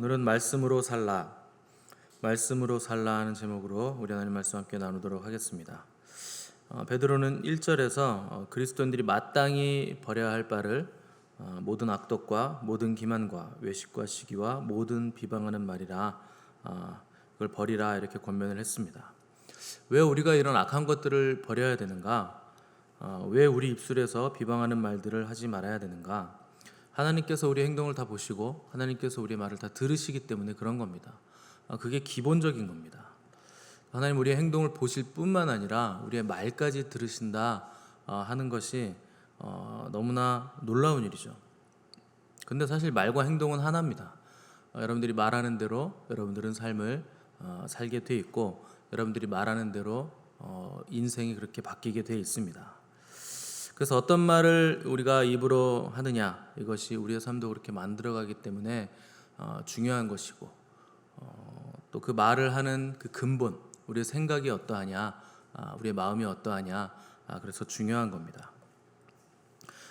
오늘은 말씀으로 살라 하는 제목으로 우리 하나님 말씀 함께 나누도록 하겠습니다. 베드로는 1절에서 그리스도인들이 마땅히 버려야 할 바를 모든 악독과 모든 기만과 외식과 시기와 모든 비방하는 말이라 그걸 버리라 이렇게 권면을 했습니다. 왜 우리가 이런 악한 것들을 버려야 되는가? 왜 우리 입술에서 비방하는 말들을 하지 말아야 되는가? 하나님께서 우리 행동을 다 보시고 하나님께서 우리의 말을 다 들으시기 때문에 그런 겁니다. 그게 기본적인 겁니다. 하나님 우리의 행동을 보실 뿐만 아니라 우리의 말까지 들으신다 하는 것이 너무나 놀라운 일이죠. 근데 사실 말과 행동은 하나입니다. 여러분들이 말하는 대로 여러분들은 삶을 살게 돼 있고 여러분들이 말하는 대로 인생이 그렇게 바뀌게 돼 있습니다. 그래서 어떤 말을 우리가 입으로 하느냐 이것이 우리의 삶도 그렇게 만들어가기 때문에 중요한 것이고 또 그 말을 하는 그 근본 우리의 생각이 어떠하냐 우리의 마음이 어떠하냐 그래서 중요한 겁니다.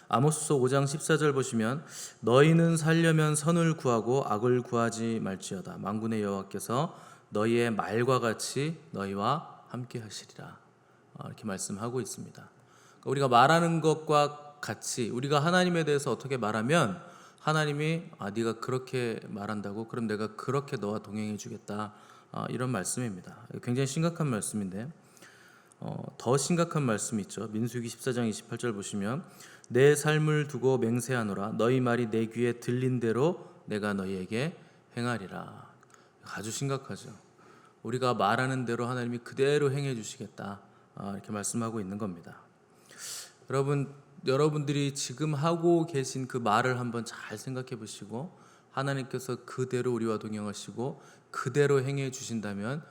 아모스서 5장 14절 보시면 너희는 살려면 선을 구하고 악을 구하지 말지어다 만군의 여호와께서 너희의 말과 같이 너희와 함께 하시리라 이렇게 말씀하고 있습니다. 우리가 말하는 것과 같이 우리가 하나님에 대해서 어떻게 말하면 하나님이 네가 그렇게 말한다고 그럼 내가 그렇게 너와 동행해 주겠다 이런 말씀입니다. 굉장히 심각한 말씀인데 더 심각한 말씀이 있죠. 민수기 14장 28절 보시면 내 삶을 두고 맹세하노라 너희 말이 내 귀에 들린 대로 내가 너희에게 행하리라. 아주 심각하죠. 우리가 말하는 대로 하나님이 그대로 행해 주시겠다 이렇게 말씀하고 있는 겁니다. 여러분들이 지금 하고 계신 그 말을 한번 잘 생각해 보시고 하나님께서 그대로 우리와 동행하시고 그대로 행해 주신다면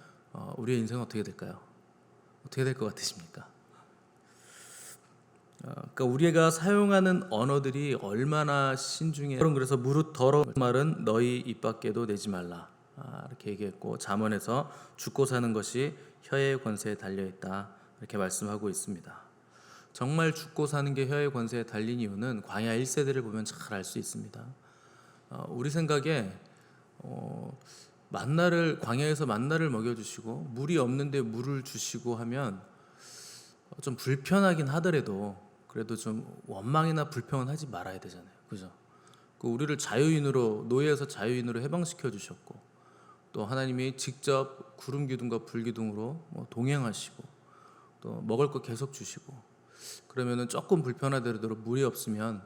우리의 인생은 어떻게 될까요? 어떻게 될 것 같으십니까? 그러니까 우리가 사용하는 언어들이 얼마나 신중해. 그래서 무릇 더러운 말은 너희 입 밖에도 내지 말라 이렇게 얘기했고 잠언에서 죽고 사는 것이 혀의 권세에 달려 있다 이렇게 말씀하고 있습니다. 정말 죽고 사는 게 혀의 권세에 달린 이유는 광야 1세대를 보면 잘 알 수 있습니다. 우리 생각에 광야에서 만나를 먹여주시고 물이 없는데 물을 주시고 하면 좀 불편하긴 하더라도 그래도 좀 원망이나 불평은 하지 말아야 되잖아요. 그죠? 우리를 자유인으로 노예에서 자유인으로 해방시켜 주셨고 또 하나님이 직접 구름 기둥과 불 기둥으로 동행하시고 또 먹을 거 계속 주시고 그러면은 조금 불편하더라도 물이 없으면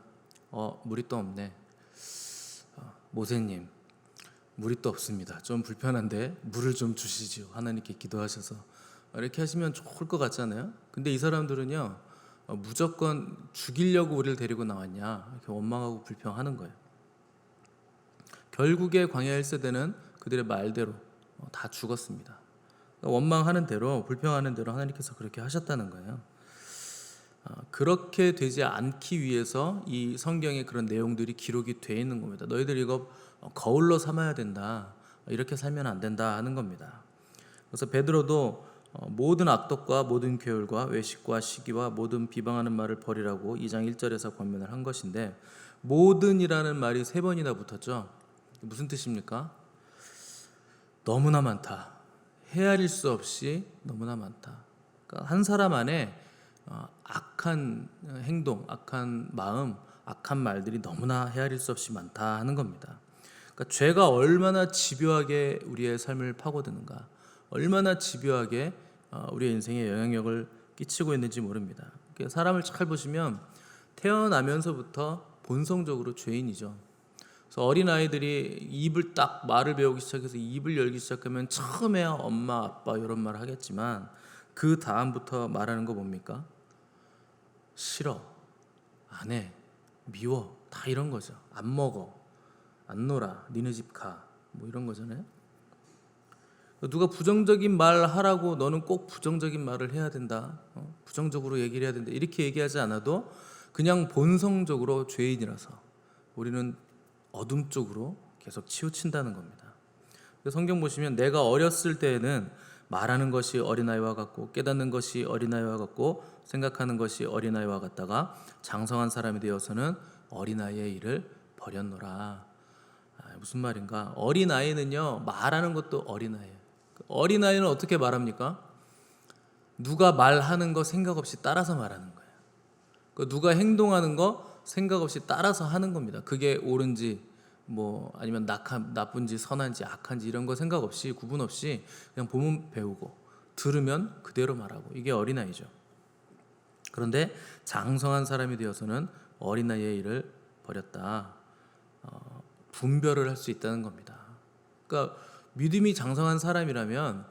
물이 또 없네. 모세님 물이 또 없습니다. 좀 불편한데 물을 좀 주시지요. 하나님께 기도하셔서 이렇게 하시면 좋을 것 같잖아요. 근데 이 사람들은요 무조건 죽이려고 우리를 데리고 나왔냐 이렇게 원망하고 불평하는 거예요. 결국에 광야 1세대는 그들의 말대로 다 죽었습니다. 원망하는 대로 불평하는 대로 하나님께서 그렇게 하셨다는 거예요. 그렇게 되지 않기 위해서 이 성경에 그런 내용들이 기록이 되어 있는 겁니다. 너희들 이거 거울로 삼아야 된다. 이렇게 살면 안 된다 하는 겁니다. 그래서 베드로도 모든 악독과 모든 괴울과 외식과 시기와 모든 비방하는 말을 버리라고 2장 1절에서 권면을 한 것인데 모든이라는 말이 3번이나 붙었죠. 무슨 뜻입니까? 너무나 많다. 헤아릴 수 없이 너무나 많다. 그러니까 한 사람 안에 악한 행동, 악한 마음, 악한 말들이 너무나 헤아릴 수 없이 많다 하는 겁니다. 그러니까 죄가 얼마나 집요하게 우리의 삶을 파고드는가, 얼마나 집요하게 우리의 인생에 영향력을 끼치고 있는지 모릅니다. 그러니까 사람을 잘 보시면 태어나면서부터 본성적으로 죄인이죠. 그래서 어린아이들이 입을 딱 말을 배우기 시작해서 입을 열기 시작하면 처음에야 엄마, 아빠 이런 말을 하겠지만 그 다음부터 말하는 거 뭡니까? 싫어, 안 해, 미워 다 이런 거죠. 안 먹어, 안 놀아, 니네 집 가 이런 거잖아요. 누가 부정적인 말 하라고 너는 꼭 부정적인 말을 해야 된다 부정적으로 얘기를 해야 된다 이렇게 얘기하지 않아도 그냥 본성적으로 죄인이라서 우리는 어둠 쪽으로 계속 치우친다는 겁니다. 성경 보시면 내가 어렸을 때에는 말하는 것이 어린아이와 같고 깨닫는 것이 어린아이와 같고 생각하는 것이 어린아이와 같다가 장성한 사람이 되어서는 어린아이의 일을 버렸노라. 무슨 말인가? 어린아이는요, 말하는 것도 어린아이예요. 어린아이는 어떻게 말합니까? 누가 말하는 거 생각 없이 따라서 말하는 거예요. 누가 행동하는 거 생각 없이 따라서 하는 겁니다. 그게 옳은지 아니면 나쁜지 선한지 악한지 이런 거 생각 없이 구분 없이 그냥 보면 배우고 들으면 그대로 말하고, 이게 어린아이죠. 그런데 장성한 사람이 되어서는 어린아이의 일을 버렸다. 분별을 할 수 있다는 겁니다. 그러니까 믿음이 장성한 사람이라면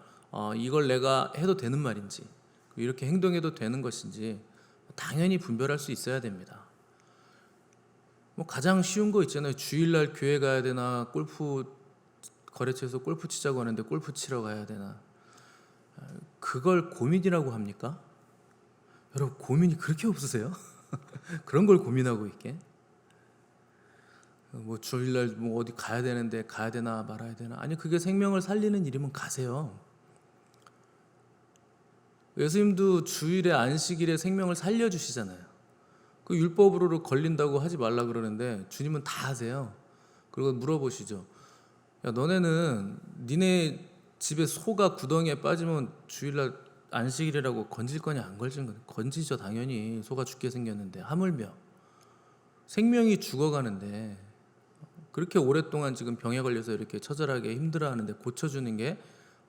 이걸 내가 해도 되는 말인지, 이렇게 행동해도 되는 것인지 당연히 분별할 수 있어야 됩니다. 가장 쉬운 거 있잖아요. 주일날 교회 가야 되나, 골프 거래처에서 골프 치자고 하는데 골프 치러 가야 되나, 그걸 고민이라고 합니까? 여러분, 고민이 그렇게 없으세요? 그런 걸 고민하고 있게? 주일날 어디 가야 되는데 가야 되나 말아야 되나? 아니, 그게 생명을 살리는 일이면 가세요. 예수님도 주일에 안식일에 생명을 살려주시잖아요. 그 율법으로 걸린다고 하지 말라 그러는데 주님은 다 하세요. 그리고 물어보시죠. 야, 너네는 니네 집에 소가 구덩이에 빠지면 주일날 안식일이라고 건질 거냐 안 건질 거냐? 건지죠, 당연히. 소가 죽게 생겼는데, 하물며 생명이 죽어가는데 그렇게 오랫동안 지금 병에 걸려서 이렇게 처절하게 힘들어하는데 고쳐주는 게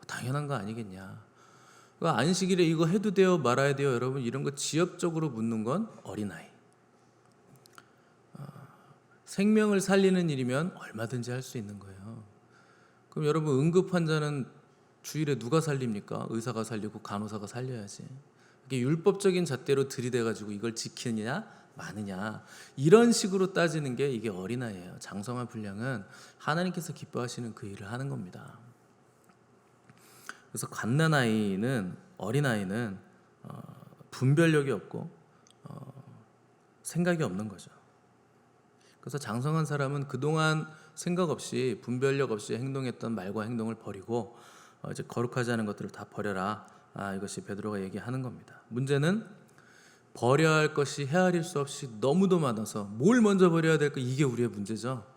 당연한 거 아니겠냐. 안식일에 이거 해도 돼요 말아야 돼요? 여러분, 이런 거 지엽적으로 묻는 건 어린아이. 생명을 살리는 일이면 얼마든지 할 수 있는 거예요. 그럼 여러분, 응급 환자는 주일에 누가 살립니까? 의사가 살리고 간호사가 살려야지. 이게 율법적인 잣대로 들이대가지고 이걸 지키느냐 마느냐, 이런 식으로 따지는 게 이게 어린아이예요. 장성한 분량은 하나님께서 기뻐하시는 그 일을 하는 겁니다. 그래서 갓난아이는, 어린아이는 분별력이 없고 생각이 없는 거죠. 그래서 장성한 사람은 그동안 생각 없이 분별력 없이 행동했던 말과 행동을 버리고 이제 거룩하지 않은 것들을 다 버려라. 이것이 베드로가 얘기하는 겁니다. 문제는 버려야 할 것이 헤아릴 수 없이 너무도 많아서 뭘 먼저 버려야 될까, 이게 우리의 문제죠.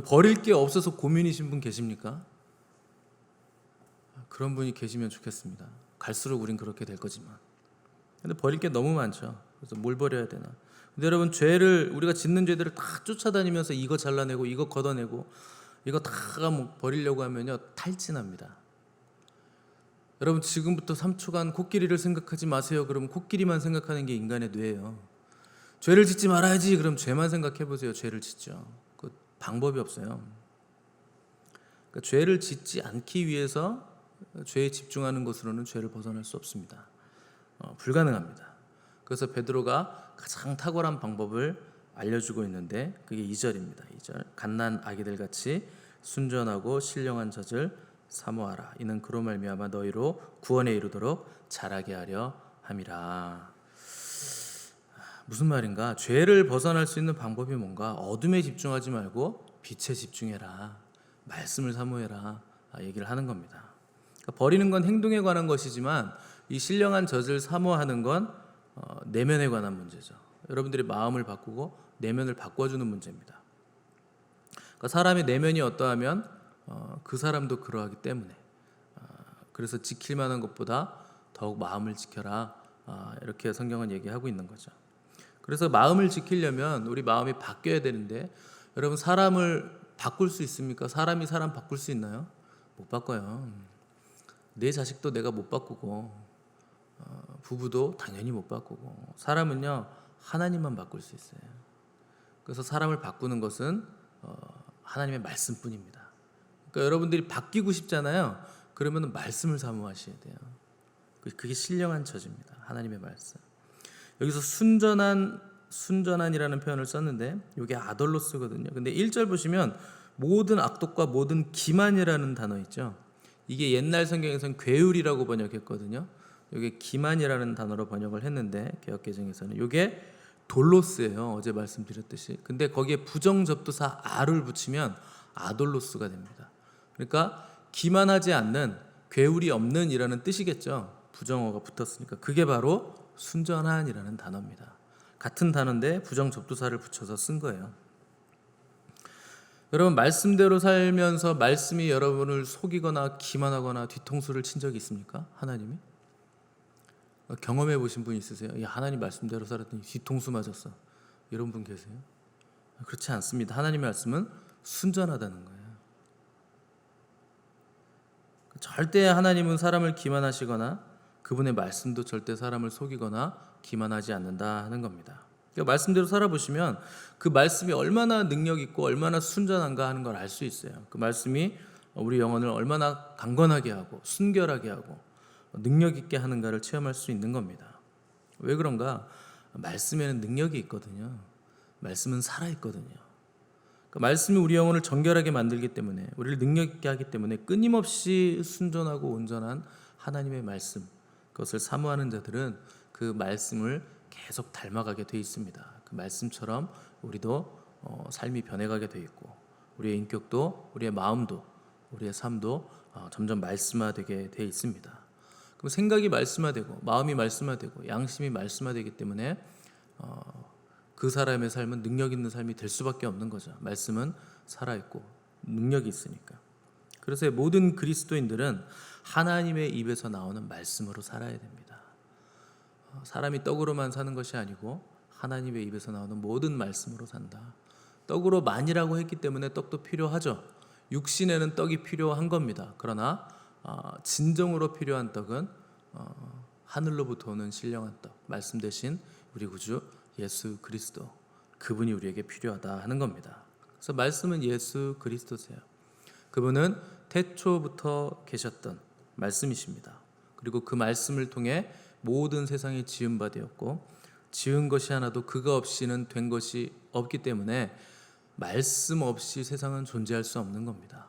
버릴 게 없어서 고민이신 분 계십니까? 그런 분이 계시면 좋겠습니다. 갈수록 우린 그렇게 될 거지만. 근데 버릴 게 너무 많죠. 그래서 뭘 버려야 되나. 근데 여러분, 우리가 짓는 죄들을 다 쫓아다니면서 이거 잘라내고 이거 걷어내고 이거 다 버리려고 하면요, 탈진합니다. 여러분, 지금부터 3초간 코끼리를 생각하지 마세요. 그러면 코끼리만 생각하는 게 인간의 뇌예요. 죄를 짓지 말아야지. 그럼 죄만 생각해 보세요. 죄를 짓죠. 그 방법이 없어요. 그러니까 죄를 짓지 않기 위해서 죄에 집중하는 것으로는 죄를 벗어날 수 없습니다. 불가능합니다. 그래서 베드로가 가장 탁월한 방법을 알려주고 있는데 그게 2절입니다. 2절. 갓난 아기들 같이 순전하고 신령한 젖을 사모하라. 이는 그로 말미암아 너희로 구원에 이르도록 자라게 하려 함이라. 무슨 말인가? 죄를 벗어날 수 있는 방법이 뭔가? 어둠에 집중하지 말고 빛에 집중해라. 말씀을 사모해라. 얘기를 하는 겁니다. 그러니까 버리는 건 행동에 관한 것이지만 이 신령한 젖을 사모하는 건 내면에 관한 문제죠. 여러분들이 마음을 바꾸고 내면을 바꿔주는 문제입니다. 그러니까 사람의 내면이 어떠하면 그 사람도 그러하기 때문에 그래서 지킬 만한 것보다 더욱 마음을 지켜라. 이렇게 성경은 얘기하고 있는 거죠. 그래서 마음을 지키려면 우리 마음이 바뀌어야 되는데, 여러분, 사람을 바꿀 수 있습니까? 사람이 사람 바꿀 수 있나요? 못 바꿔요. 내 자식도 내가 못 바꾸고 부부도 당연히 못 바꾸고, 사람은요 하나님만 바꿀 수 있어요. 그래서 사람을 바꾸는 것은 하나님의 말씀뿐입니다. 그러니까 여러분들이 바뀌고 싶잖아요. 그러면 말씀을 사모하셔야 돼요. 그게 신령한 처지입니다. 하나님의 말씀. 여기서 순전한이라는 표현을 썼는데 이게 아돌로스거든요. 근데 1절 보시면 모든 악독과 모든 기만이라는 단어 있죠. 이게 옛날 성경에서는 괴울이라고 번역했거든요. 이게 기만이라는 단어로 번역을 했는데 개역개정에서는 이게 돌로스예요. 어제 말씀드렸듯이. 근데 거기에 부정접두사 아를 붙이면 아돌로스가 됩니다. 그러니까 기만하지 않는, 괴울이 없는 이라는 뜻이겠죠. 부정어가 붙었으니까. 그게 바로 순전한이라는 단어입니다. 같은 단어인데 부정접두사를 붙여서 쓴 거예요. 여러분 말씀대로 살면서 말씀이 여러분을 속이거나 기만하거나 뒤통수를 친 적이 있습니까? 하나님이? 경험해 보신 분 있으세요? 야, 하나님 말씀대로 살았더니 뒤통수 맞았어. 이런 분 계세요? 그렇지 않습니다. 하나님의 말씀은 순전하다는 거예요. 절대 하나님은 사람을 기만하시거나 그분의 말씀도 절대 사람을 속이거나 기만하지 않는다 하는 겁니다. 그러니까 말씀대로 살아보시면 그 말씀이 얼마나 능력 있고 얼마나 순전한가 하는 걸 알 수 있어요. 그 말씀이 우리 영혼을 얼마나 강건하게 하고 순결하게 하고 능력 있게 하는가를 체험할 수 있는 겁니다. 왜 그런가? 말씀에는 능력이 있거든요. 말씀은 살아있거든요. 그 말씀이 우리 영혼을 정결하게 만들기 때문에, 우리를 능력 있게 하기 때문에 끊임없이 순전하고 온전한 하나님의 말씀, 그것을 사모하는 자들은 그 말씀을 계속 닮아가게 돼 있습니다. 그 말씀처럼 우리도 삶이 변해가게 돼 있고, 우리의 인격도, 우리의 마음도, 우리의 삶도 점점 말씀화되게 돼 있습니다. 그럼 생각이 말씀화되고, 마음이 말씀화되고, 양심이 말씀화되기 때문에 그 사람의 삶은 능력 있는 삶이 될 수밖에 없는 거죠. 말씀은 살아있고 능력이 있으니까. 그래서 모든 그리스도인들은 하나님의 입에서 나오는 말씀으로 살아야 됩니다. 사람이 떡으로만 사는 것이 아니고 하나님의 입에서 나오는 모든 말씀으로 산다. 떡으로 만이라고 했기 때문에 떡도 필요하죠. 육신에는 떡이 필요한 겁니다. 그러나 진정으로 필요한 떡은 하늘로부터 오는 신령한 떡, 말씀 대신 우리 구주 예수 그리스도, 그분이 우리에게 필요하다 하는 겁니다. 그래서 말씀은 예수 그리스도세요. 그분은 태초부터 계셨던 말씀이십니다. 그리고 그 말씀을 통해 모든 세상이 지은 바 되었고, 지은 것이 하나도 그가 없이는 된 것이 없기 때문에 말씀 없이 세상은 존재할 수 없는 겁니다.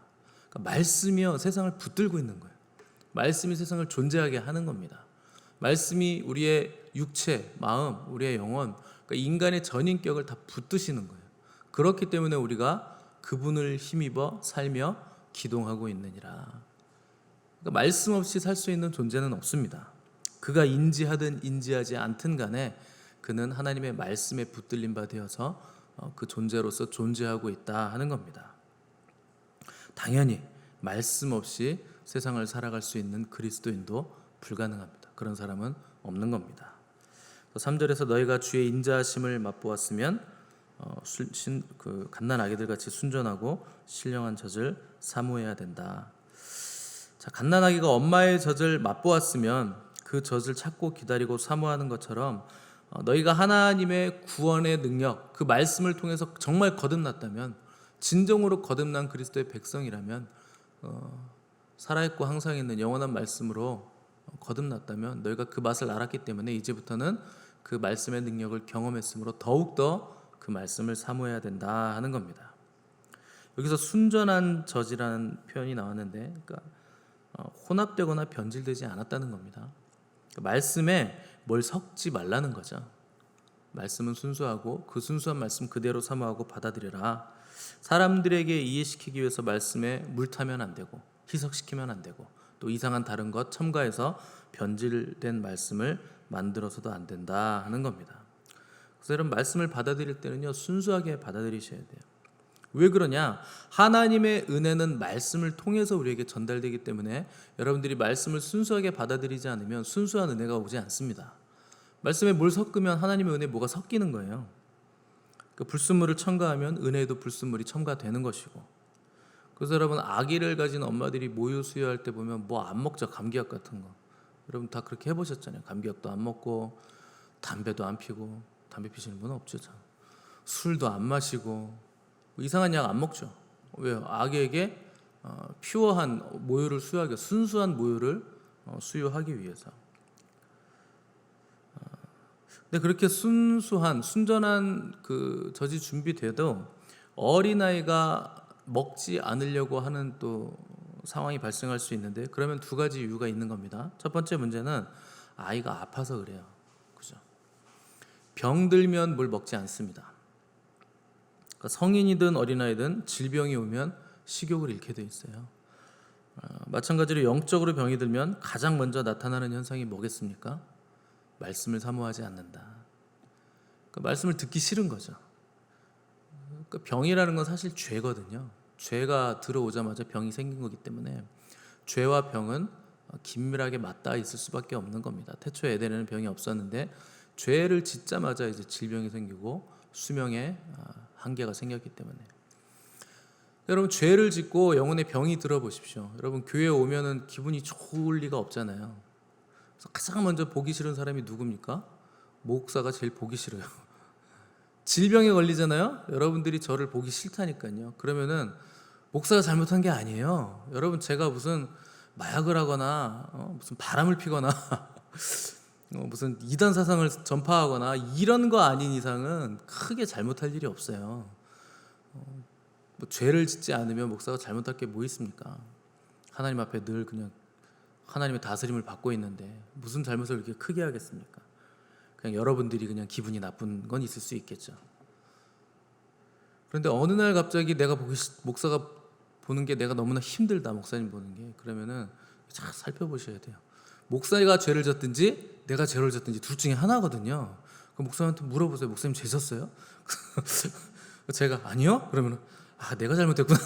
그러니까 말씀이요 세상을 붙들고 있는 거예요. 말씀이 세상을 존재하게 하는 겁니다. 말씀이 우리의 육체, 마음, 우리의 영혼, 그러니까 인간의 전인격을 다 붙드시는 거예요. 그렇기 때문에 우리가 그분을 힘입어 살며 기동하고 있느니라. 그러니까 말씀 없이 살 수 있는 존재는 없습니다. 그가 인지하든 인지하지 않든 간에 그는 하나님의 말씀에 붙들린 바 되어서 그 존재로서 존재하고 있다 하는 겁니다. 당연히 말씀 없이 세상을 살아갈 수 있는 그리스도인도 불가능합니다. 그런 사람은 없는 겁니다. 3절에서 너희가 주의 인자하심을 맛보았으면 갓난 아기들 같이 순전하고 신령한 젖을 사모해야 된다. 자, 갓난 아기가 엄마의 젖을 맛보았으면 그 젖을 찾고 기다리고 사모하는 것처럼 너희가 하나님의 구원의 능력, 그 말씀을 통해서 정말 거듭났다면, 진정으로 거듭난 그리스도의 백성이라면, 살아있고 항상 있는 영원한 말씀으로 거듭났다면 너희가 그 맛을 알았기 때문에 이제부터는 그 말씀의 능력을 경험했으므로 더욱더 그 말씀을 사모해야 된다 하는 겁니다. 여기서 순전한 젖이라는 표현이 나왔는데, 그러니까 혼합되거나 변질되지 않았다는 겁니다. 말씀에 뭘 섞지 말라는 거죠. 말씀은 순수하고 그 순수한 말씀 그대로 사모하고 받아들여라. 사람들에게 이해시키기 위해서 말씀에 물 타면 안 되고 희석시키면 안 되고 또 이상한 다른 것 첨가해서 변질된 말씀을 만들어서도 안 된다 하는 겁니다. 그래서 여러분 말씀을 받아들일 때는요 순수하게 받아들이셔야 돼요. 왜 그러냐? 하나님의 은혜는 말씀을 통해서 우리에게 전달되기 때문에 여러분들이 말씀을 순수하게 받아들이지 않으면 순수한 은혜가 오지 않습니다. 말씀에 뭘 섞으면 하나님의 은혜에 뭐가 섞이는 거예요. 그 불순물을 첨가하면 은혜에도 불순물이 첨가되는 것이고, 그래서 여러분 아기를 가진 엄마들이 모유 수유할 때 보면 뭐 안 먹죠. 감기약 같은 거. 여러분 다 그렇게 해보셨잖아요. 감기약도 안 먹고 담배도 안 피고, 담배 피시는 분은 없죠. 술도 안 마시고 이상한 약 안 먹죠. 왜요? 아기에게 퓨어한 모유를 수유하기, 순수한 모유를 수유하기 위해서. 근데 그렇게 순수한 순전한 그 젖이 준비돼도 어린아이가 먹지 않으려고 하는 또 상황이 발생할 수 있는데, 그러면 두 가지 이유가 있는 겁니다. 첫 번째 문제는 아이가 아파서 그래요. 그죠? 병들면 뭘 먹지 않습니다. 그러니까 성인이든 어린아이든 질병이 오면 식욕을 잃게 돼 있어요. 마찬가지로 영적으로 병이 들면 가장 먼저 나타나는 현상이 뭐겠습니까? 말씀을 사모하지 않는다. 그러니까 말씀을 듣기 싫은 거죠. 그 병이라는 건 사실 죄거든요. 죄가 들어오자마자 병이 생긴 거기 때문에 죄와 병은 긴밀하게 맞닿아 있을 수밖에 없는 겁니다. 태초 에덴에는 병이 없었는데 죄를 짓자마자 이제 질병이 생기고 수명의 한계가 생겼기 때문에. 여러분, 죄를 짓고 영혼의 병이 들어보십시오. 여러분, 교회에 오면은 기분이 좋을 리가 없잖아요. 그래서 가장 먼저 보기 싫은 사람이 누굽니까? 목사가 제일 보기 싫어요. 질병에 걸리잖아요. 여러분들이 저를 보기 싫다니까요. 그러면은 목사가 잘못한 게 아니에요. 여러분, 제가 무슨 마약을 하거나 무슨 바람을 피거나 무슨 이단 사상을 전파하거나 이런 거 아닌 이상은 크게 잘못할 일이 없어요. 뭐 죄를 짓지 않으면 목사가 잘못할 게 뭐 있습니까? 하나님 앞에 늘 그냥 하나님의 다스림을 받고 있는데 무슨 잘못을 이렇게 크게 하겠습니까? 그냥 여러분들이 그냥 기분이 나쁜 건 있을 수 있겠죠. 그런데 어느 날 갑자기 목사가 보는 게 내가 너무나 힘들다, 목사님 보는 게. 그러면은 잘 살펴보셔야 돼요. 목사가 죄를 졌든지 내가 죄를 졌든지 둘 중에 하나거든요. 그 목사한테 물어보세요. 목사님 죄 졌어요? 제가 아니요? 그러면 내가 잘못했구나.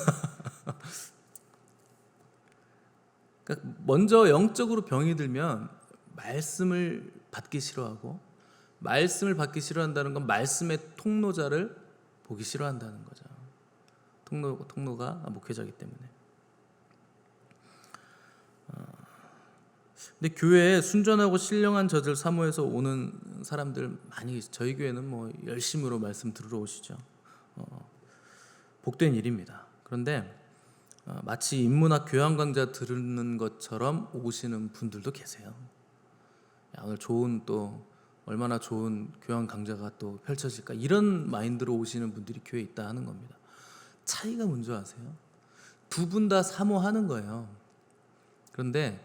그러니까 먼저 영적으로 병이 들면 말씀을 받기 싫어하고, 말씀을 받기 싫어한다는 건 말씀의 통로자를 보기 싫어한다는 거죠. 통로가 목회자이기 때문에. 근데 교회에 순전하고 신령한 젖을 사모해서 오는 사람들 많이, 저희 교회는 뭐 열심으로 말씀 들으러 오시죠. 복된 일입니다. 그런데 마치 인문학 교양 강좌 들은 것처럼 오시는 분들도 계세요. 오늘 또 얼마나 좋은 교양 강좌가 또 펼쳐질까, 이런 마인드로 오시는 분들이 교회에 있다 하는 겁니다. 차이가 뭔지 아세요? 두 분 다 사모하는 거예요. 그런데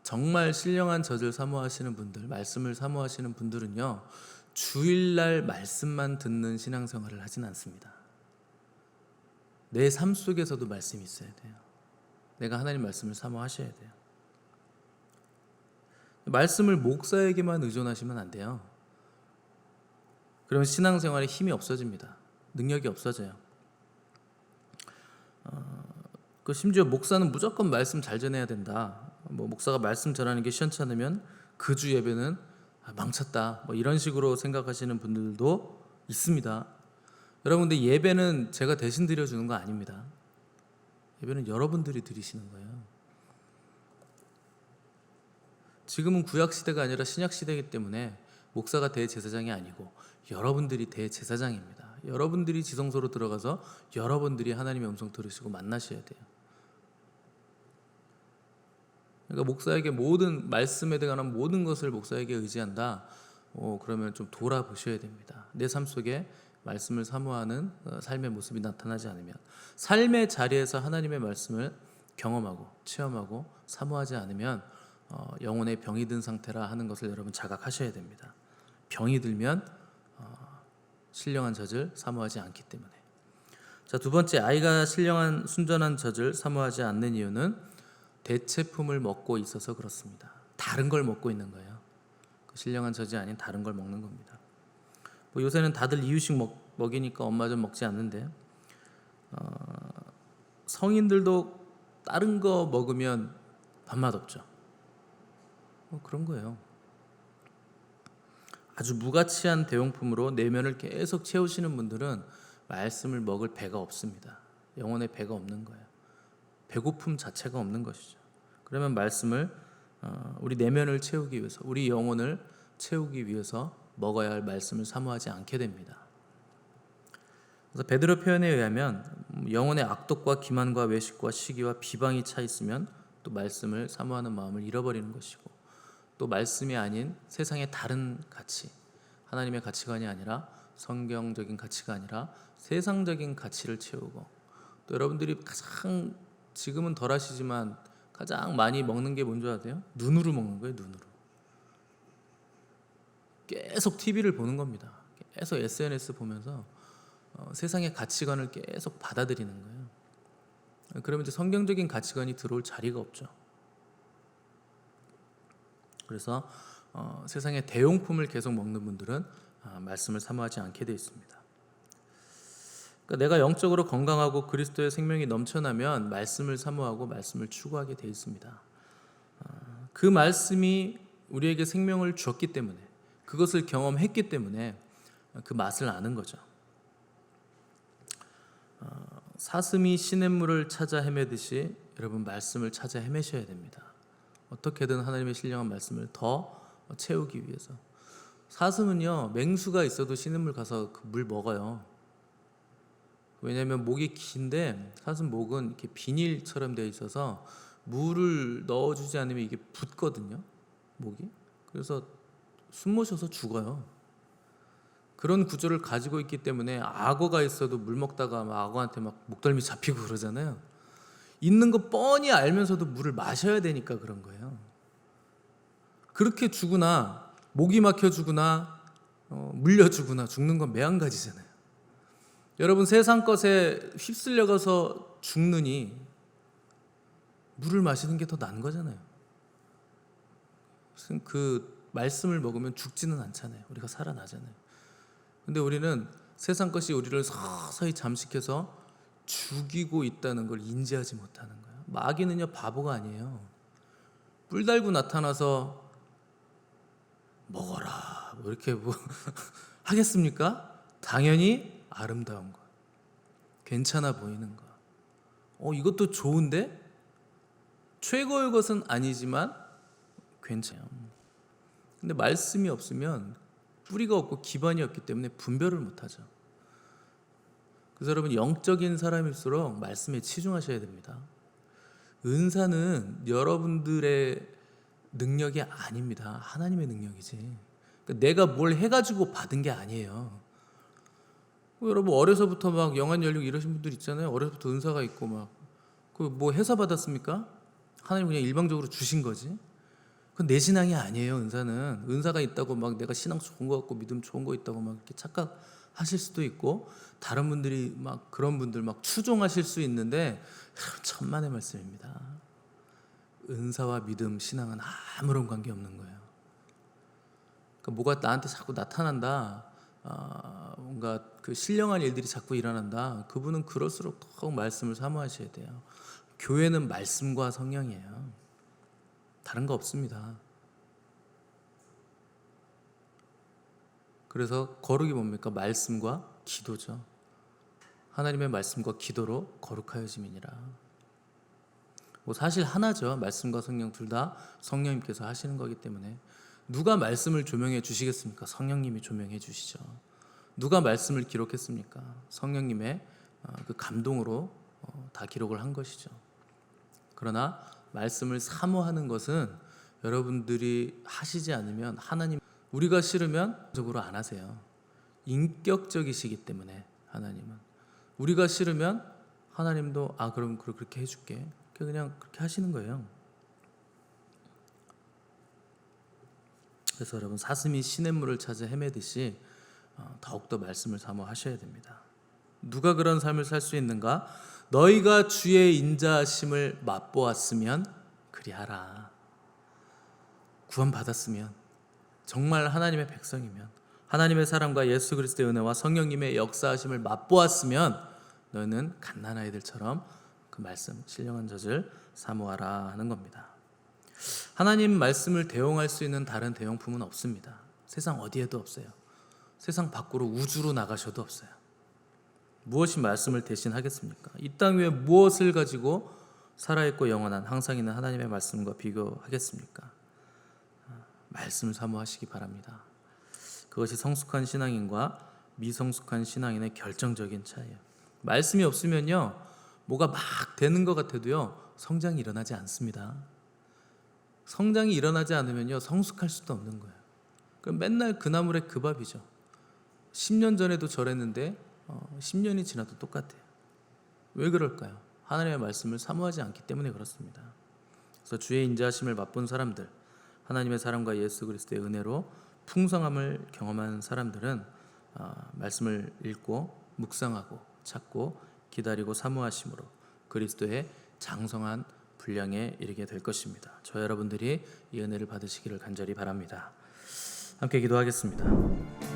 정말 신령한 젖을 사모하시는 분들, 말씀을 사모하시는 분들은요, 주일날 말씀만 듣는 신앙생활을 하진 않습니다. 내 삶 속에서도 말씀이 있어야 돼요. 내가 하나님 말씀을 사모하셔야 돼요. 말씀을 목사에게만 의존하시면 안 돼요. 그러면 신앙생활에 힘이 없어집니다. 능력이 없어져요. 심지어 목사는 무조건 말씀 잘 전해야 된다. 목사가 말씀 전하는 게 시원찮으면 그 주 예배는 망쳤다, 이런 식으로 생각하시는 분들도 있습니다. 여러분, 근데 예배는 제가 대신 드려주는 거 아닙니다. 예배는 여러분들이 드리시는 거예요. 지금은 구약 시대가 아니라 신약 시대이기 때문에 목사가 대제사장이 아니고 여러분들이 대제사장입니다. 여러분들이 지성소로 들어가서 여러분들이 하나님의 음성 들으시고 만나셔야 돼요. 그러니까 목사에게 말씀에 관한 모든 것을 목사에게 의지한다. 그러면 좀 돌아보셔야 됩니다. 내 삶 속에 말씀을 사모하는 삶의 모습이 나타나지 않으면, 삶의 자리에서 하나님의 말씀을 경험하고 체험하고 사모하지 않으면 영혼의 병이 든 상태라 하는 것을 여러분 자각하셔야 됩니다. 병이 들면 신령한 젖을 사모하지 않기 때문에. 자, 두 번째, 아이가 신령한 순전한 젖을 사모하지 않는 이유는 대체품을 먹고 있어서 그렇습니다. 다른 걸 먹고 있는 거예요. 신령한 젖이 아닌 다른 걸 먹는 겁니다. 요새는 다들 이유식 먹이니까 엄마 좀 먹지 않는데, 성인들도 다른 거 먹으면 밥맛 없죠. 그런 거예요. 아주 무가치한 대용품으로 내면을 계속 채우시는 분들은 말씀을 먹을 배가 없습니다. 영혼의 배가 없는 거예요. 배고픔 자체가 없는 것이죠. 그러면 말씀을 우리 내면을 채우기 위해서, 우리 영혼을 채우기 위해서 먹어야 할 말씀을 사모하지 않게 됩니다. 그래서 베드로 표현에 의하면 영혼의 악독과 기만과 외식과 시기와 비방이 차 있으면 또 말씀을 사모하는 마음을 잃어버리는 것이고, 또 말씀이 아닌 세상의 다른 가치, 하나님의 가치관이 아니라 성경적인 가치가 아니라 세상적인 가치를 채우고, 또 여러분들이 가장 지금은 덜 하시지만 가장 많이 먹는 게 뭔지 아세요? 눈으로 먹는 거예요. 눈으로. 계속 TV를 보는 겁니다. 계속 SNS 보면서 세상의 가치관을 계속 받아들이는 거예요. 그러면 이제 성경적인 가치관이 들어올 자리가 없죠. 그래서 세상의 대용품을 계속 먹는 분들은 말씀을 사모하지 않게 되어 있습니다. 그러니까 내가 영적으로 건강하고 그리스도의 생명이 넘쳐나면 말씀을 사모하고 말씀을 추구하게 돼 있습니다. 그 말씀이 우리에게 생명을 주었기 때문에, 그것을 경험했기 때문에 그 맛을 아는 거죠. 사슴이 시냇물을 찾아 헤매듯이 여러분 말씀을 찾아 헤매셔야 됩니다. 어떻게든 하나님의 신령한 말씀을 더 채우기 위해서. 사슴은요, 맹수가 있어도 시냇물 가서 그 물 먹어요. 왜냐하면 목이 긴데 사슴 목은 이렇게 비닐처럼 되어 있어서 물을 넣어주지 않으면 이게 붓거든요, 목이. 그래서 숨 못 쉬어서 죽어요. 그런 구조를 가지고 있기 때문에 악어가 있어도 물 먹다가 막 악어한테 막 목덜미 잡히고 그러잖아요. 있는 거 뻔히 알면서도 물을 마셔야 되니까 그런 거예요. 그렇게 죽으나, 목이 막혀 죽으나, 물려 죽으나 죽는 건 매한가지잖아요. 여러분, 세상 것에 휩쓸려가서 죽느니 물을 마시는 게 더 나은 거잖아요. 그 말씀을 먹으면 죽지는 않잖아요. 우리가 살아나잖아요. 근데 우리는 세상 것이 우리를 서서히 잠식해서 죽이고 있다는 걸 인지하지 못하는 거예요. 마귀는요, 바보가 아니에요. 뿔 달고 나타나서 먹어라 뭐 이렇게 뭐 하겠습니까? 당연히 아름다운 것, 괜찮아 보이는 것, 이것도 좋은데 최고의 것은 아니지만 괜찮아요. 근데 말씀이 없으면 뿌리가 없고 기반이 없기 때문에 분별을 못하죠. 그래서 여러분, 영적인 사람일수록 말씀에 치중하셔야 됩니다. 은사는 여러분들의 능력이 아닙니다. 하나님의 능력이지. 그러니까 내가 뭘 해가지고 받은 게 아니에요. 여러분, 어려서부터 막 영안 열리고 이러신 분들 있잖아요. 어려서부터 은사가 있고 막 그 뭐 해서 받았습니까? 하나님 그냥 일방적으로 주신 거지. 그건 내 신앙이 아니에요. 은사가 있다고 막 내가 신앙 좋은 거 같고 믿음 좋은 거 있다고 막 이렇게 착각하실 수도 있고, 다른 분들이 막 그런 분들 막 추종하실 수 있는데, 천만의 말씀입니다. 은사와 믿음, 신앙은 아무런 관계 없는 거예요. 그러니까 뭐가 나한테 자꾸 나타난다, 뭔가 그 신령한 일들이 자꾸 일어난다, 그분은 그럴수록 더욱 말씀을 사모하셔야 돼요. 교회는 말씀과 성령이에요. 다른 거 없습니다. 그래서 거룩이 뭡니까? 말씀과 기도죠. 하나님의 말씀과 기도로 거룩하여짐이니라. 뭐 사실 하나죠. 말씀과 성령 둘 다 성령님께서 하시는 거기 때문에. 누가 말씀을 조명해 주시겠습니까? 성령님이 조명해 주시죠. 누가 말씀을 기록했습니까? 성령님의 그 감동으로 다 기록을 한 것이죠. 그러나 말씀을 사모하는 것은 여러분들이 하시지 않으면 하나님, 우리가 싫으면 적으로 안 하세요. 인격적이시기 때문에 하나님은. 우리가 싫으면 하나님도 그럼 그렇게 해줄게, 그냥 그렇게 하시는 거예요. 그래서 여러분, 사슴이 시냇물을 찾아 헤매듯이 더욱더 말씀을 사모하셔야 됩니다. 누가 그런 삶을 살 수 있는가? 너희가 주의 인자하심을 맛보았으면 그리하라. 구원받았으면, 정말 하나님의 백성이면, 하나님의 사랑과 예수 그리스도의 은혜와 성령님의 역사하심을 맛보았으면 너희는 갓난아이들처럼 그 말씀, 신령한 젖을 사모하라 하는 겁니다. 하나님 말씀을 대용할 수 있는 다른 대용품은 없습니다. 세상 어디에도 없어요. 세상 밖으로 우주로 나가셔도 없어요. 무엇이 말씀을 대신하겠습니까? 이 땅 위에 무엇을 가지고 살아있고 영원한 항상 있는 하나님의 말씀과 비교하겠습니까? 말씀을 사모하시기 바랍니다. 그것이 성숙한 신앙인과 미성숙한 신앙인의 결정적인 차이예요. 말씀이 없으면요, 뭐가 막 되는 것 같아도요, 성장이 일어나지 않습니다. 성장이 일어나지 않으면요, 성숙할 수도 없는 거예요. 그럼 맨날 그 나물에 그 밥이죠. 10년 전에도 저랬는데 10년이 지나도 똑같아요. 왜 그럴까요? 하나님의 말씀을 사모하지 않기 때문에 그렇습니다. 그래서 주의 인자하심을 맛본 사람들, 하나님의 사랑과 예수 그리스도의 은혜로 풍성함을 경험한 사람들은 말씀을 읽고 묵상하고 찾고 기다리고 사모하심으로 그리스도의 장성한 분량에 이르게 될 것입니다. 저 여러분들이 이 은혜를 받으시기를 간절히 바랍니다. 함께 기도하겠습니다.